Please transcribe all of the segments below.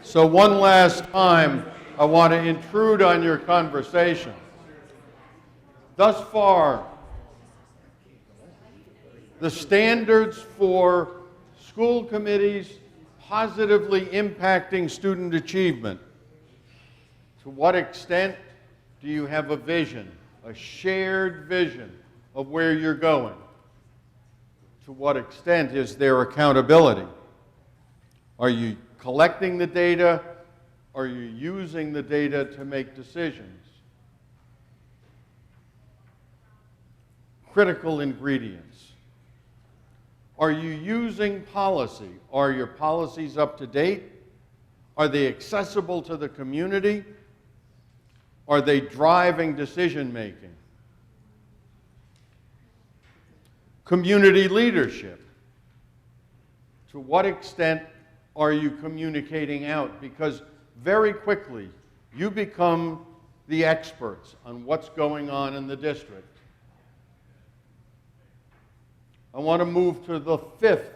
So one last time, I want to intrude on your conversation. Thus far, the standards for school committees positively impacting student achievement. To what extent do you have a vision, a shared vision of where you're going? To what extent is there accountability? Are you collecting the data? Are you using the data to make decisions? Critical ingredients. Are you using policy? Are your policies up to date? Are they accessible to the community? Are they driving decision making? Community leadership. To what extent are you communicating out? Because very quickly you become the experts on what's going on in the district. I want to move to the fifth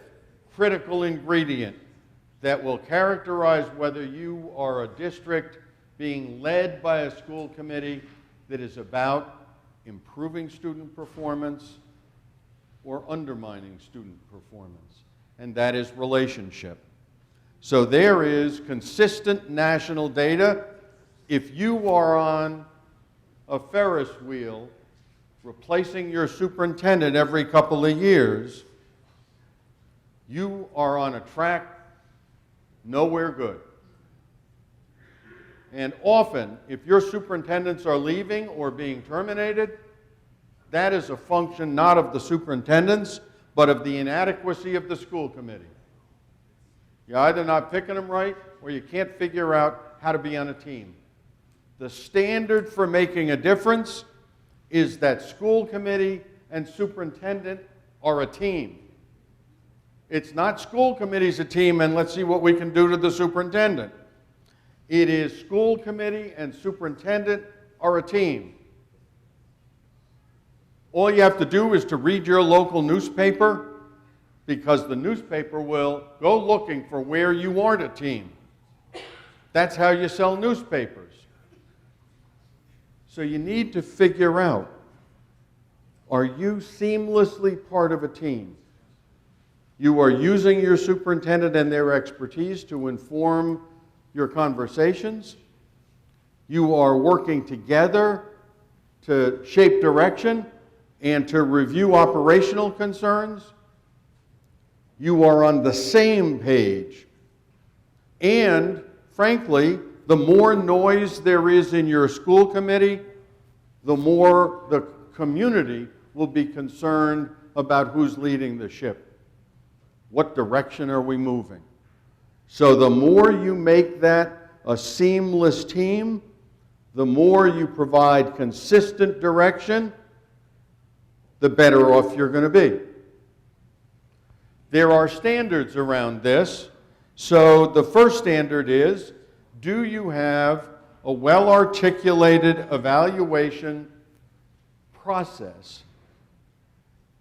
critical ingredient that will characterize whether you are a district being led by a school committee that is about improving student performance or undermining student performance, and that is relationship. So there is consistent national data. If you are on a Ferris wheel replacing your superintendent every couple of years, you are on a track nowhere good. And often, if your superintendents are leaving or being terminated, that is a function not of the superintendents, but of the inadequacy of the school committee. You're either not picking them right, or you can't figure out how to be on a team. The standard for making a difference is that school committee and superintendent are a team. It's not school committee's a team and let's see what we can do to the superintendent. It is school committee and superintendent are a team. All you have to do is to read your local newspaper, because the newspaper will go looking for where you aren't a team. That's how you sell newspapers. So you need to figure out, are you seamlessly part of a team? You are using your superintendent and their expertise to inform your conversations. You are working together to shape direction and to review operational concerns. You are on the same page. And, frankly, the more noise there is in your school committee, the more the community will be concerned about who's leading the ship. What direction are we moving? So the more you make that a seamless team, the more you provide consistent direction, the better off you're going to be. There are standards around this. So the first standard is, do you have a well-articulated evaluation process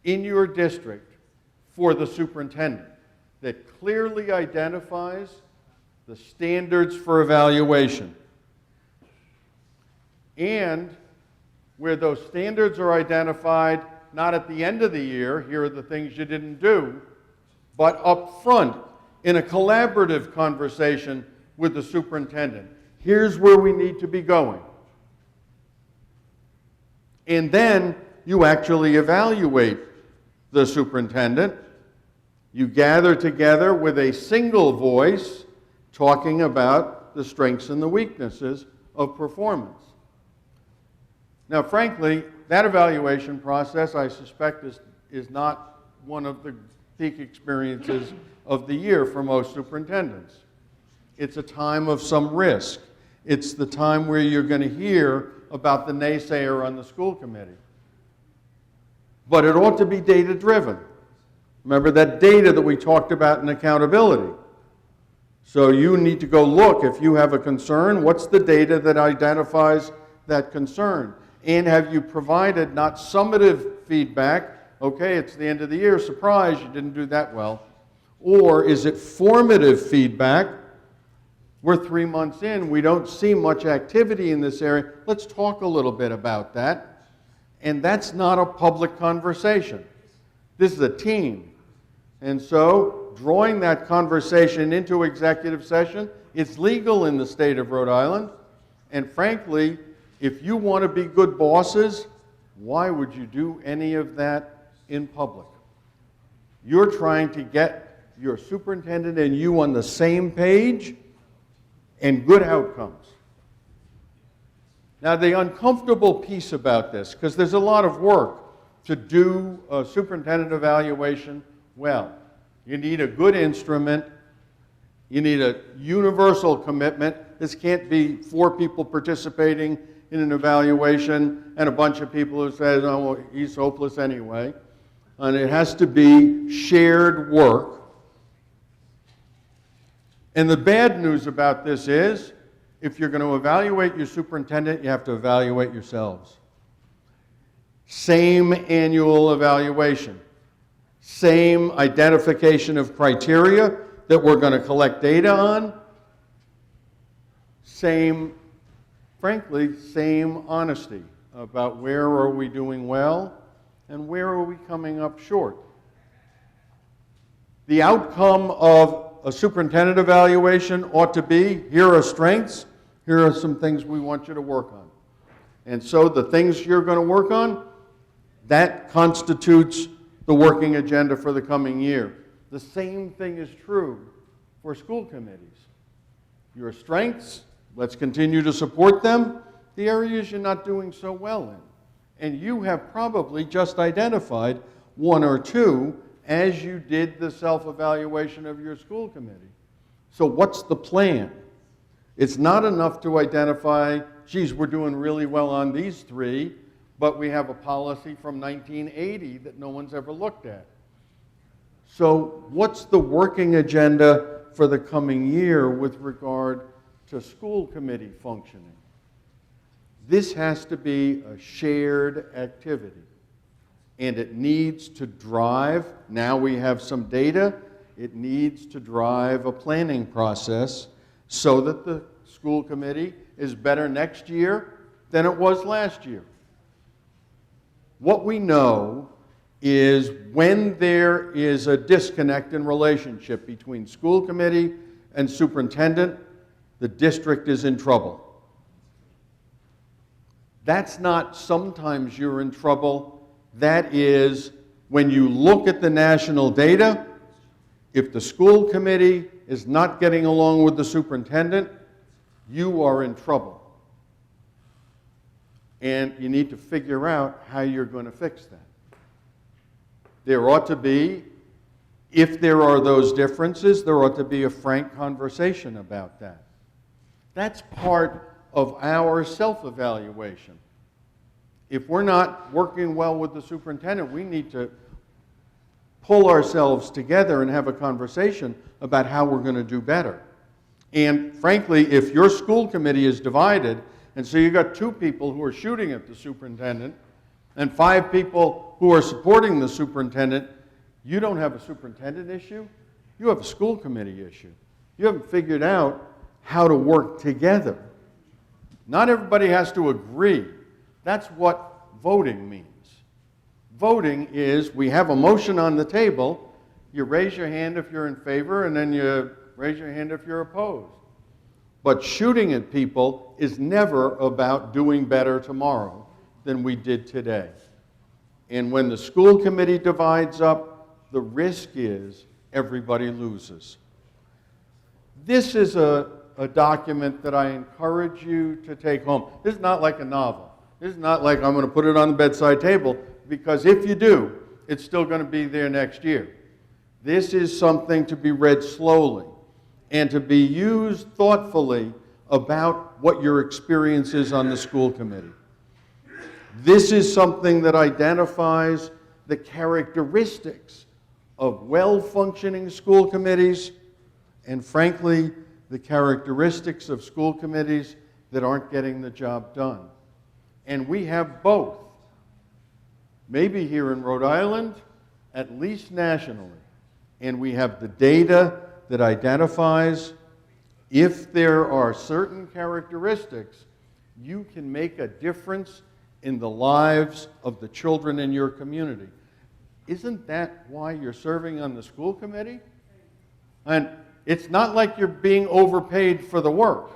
in your district for the superintendent that clearly identifies the standards for evaluation? And where those standards are identified, not at the end of the year, here are the things you didn't do, but up front in a collaborative conversation with the superintendent. Here's where we need to be going. And then you actually evaluate the superintendent. You gather together with a single voice talking about the strengths and the weaknesses of performance. Now, frankly, that evaluation process, I suspect, is not one of the peak experiences of the year for most superintendents. It's a time of some risk. It's the time where you're going to hear about the naysayer on the school committee. But it ought to be data-driven. Remember that data that we talked about in accountability. So you need to go look, if you have a concern, what's the data that identifies that concern? And have you provided not summative feedback, okay, it's the end of the year, surprise, you didn't do that well, or is it formative feedback We're 3 months in, we don't see much activity in this area. Let's talk a little bit about that. And that's not a public conversation. This is a team. And so, drawing that conversation into executive session, it's legal in the state of Rhode Island. And frankly, if you want to be good bosses, why would you do any of that in public? You're trying to get your superintendent and you on the same page and good outcomes. Now, the uncomfortable piece about this, because there's a lot of work to do a superintendent evaluation well. You need a good instrument. You need a universal commitment. This can't be 4 people participating in an evaluation and a bunch of people who say, oh, well, he's hopeless anyway. And it has to be shared work. And the bad news about this is, if you're going to evaluate your superintendent, you have to evaluate yourselves. Same annual evaluation. Same identification of criteria that we're going to collect data on. Frankly, same honesty about where are we doing well and where are we coming up short. The outcome of a superintendent evaluation ought to be, here are strengths, here are some things we want you to work on. And so the things you're going to work on, that constitutes the working agenda for the coming year. The same thing is true for school committees. Your strengths, let's continue to support them. The areas you're not doing so well in. And you have probably just identified 1 or 2 as you did the self-evaluation of your school committee. So what's the plan? It's not enough to identify, geez, we're doing really well on these 3, but we have a policy from 1980 that no one's ever looked at. So what's the working agenda for the coming year with regard to school committee functioning? This has to be a shared activity. And it needs to drive, now we have some data, it needs to drive a planning process so that the school committee is better next year than it was last year. What we know is when there is a disconnect in relationship between school committee and superintendent, the district is in trouble. That's not sometimes you're in trouble. That is, when you look at the national data, if the school committee is not getting along with the superintendent, you are in trouble. And you need to figure out how you're going to fix that. There ought to be, if there are those differences, there ought to be a frank conversation about that. That's part of our self-evaluation. If we're not working well with the superintendent, we need to pull ourselves together and have a conversation about how we're going to do better. And frankly, if your school committee is divided, and so you've got 2 people who are shooting at the superintendent and 5 people who are supporting the superintendent, you don't have a superintendent issue, you have a school committee issue. You haven't figured out how to work together. Not everybody has to agree. That's what voting means. Voting is, we have a motion on the table, you raise your hand if you're in favor, and then you raise your hand if you're opposed. But shooting at people is never about doing better tomorrow than we did today. And when the school committee divides up, the risk is everybody loses. This is a document that I encourage you to take home. This is not like a novel. This is not like I'm going to put it on the bedside table, because if you do, it's still going to be there next year. This is something to be read slowly and to be used thoughtfully about what your experience is on the school committee. This is something that identifies the characteristics of well-functioning school committees and, frankly, the characteristics of school committees that aren't getting the job done. And we have both. Maybe here in Rhode Island, at least nationally. And we have the data that identifies if there are certain characteristics, you can make a difference in the lives of the children in your community. Isn't that why you're serving on the school committee? And it's not like you're being overpaid for the work.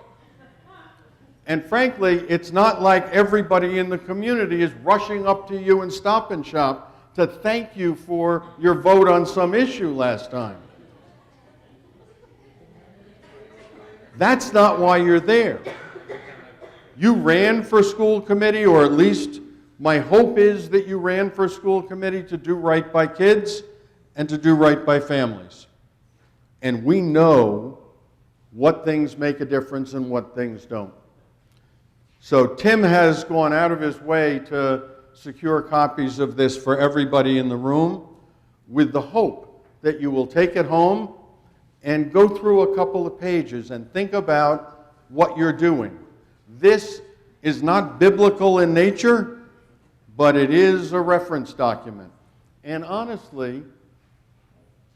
And frankly, it's not like everybody in the community is rushing up to you and Stop and Shop to thank you for your vote on some issue last time. That's not why you're there. You ran for school committee, or at least my hope is that you ran for school committee to do right by kids and to do right by families. And we know what things make a difference and what things don't. So Tim has gone out of his way to secure copies of this for everybody in the room, with the hope that you will take it home and go through a couple of pages and think about what you're doing. This is not biblical in nature, but it is a reference document. And honestly,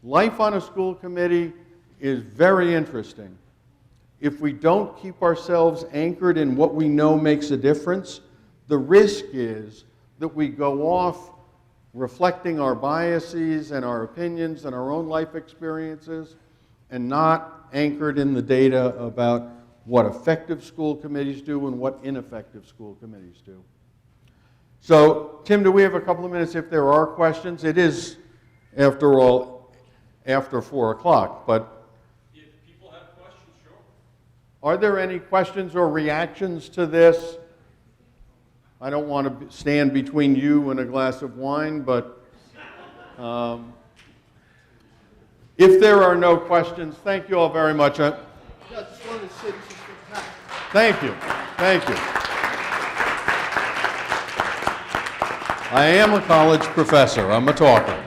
life on a school committee is very interesting. If we don't keep ourselves anchored in what we know makes a difference, the risk is that we go off reflecting our biases and our opinions and our own life experiences, and not anchored in the data about what effective school committees do and what ineffective school committees do. So, Tim, do we have a couple of minutes if there are questions? It is, after all, after 4 o'clock, but if people have questions, sure. Are there any questions or reactions to this? I don't want to stand between you and a glass of wine, but if there are no questions, thank you all very much. Yeah, I just wanted to say this is fantastic. Thank you. Thank you. I am a college professor. I'm a talker.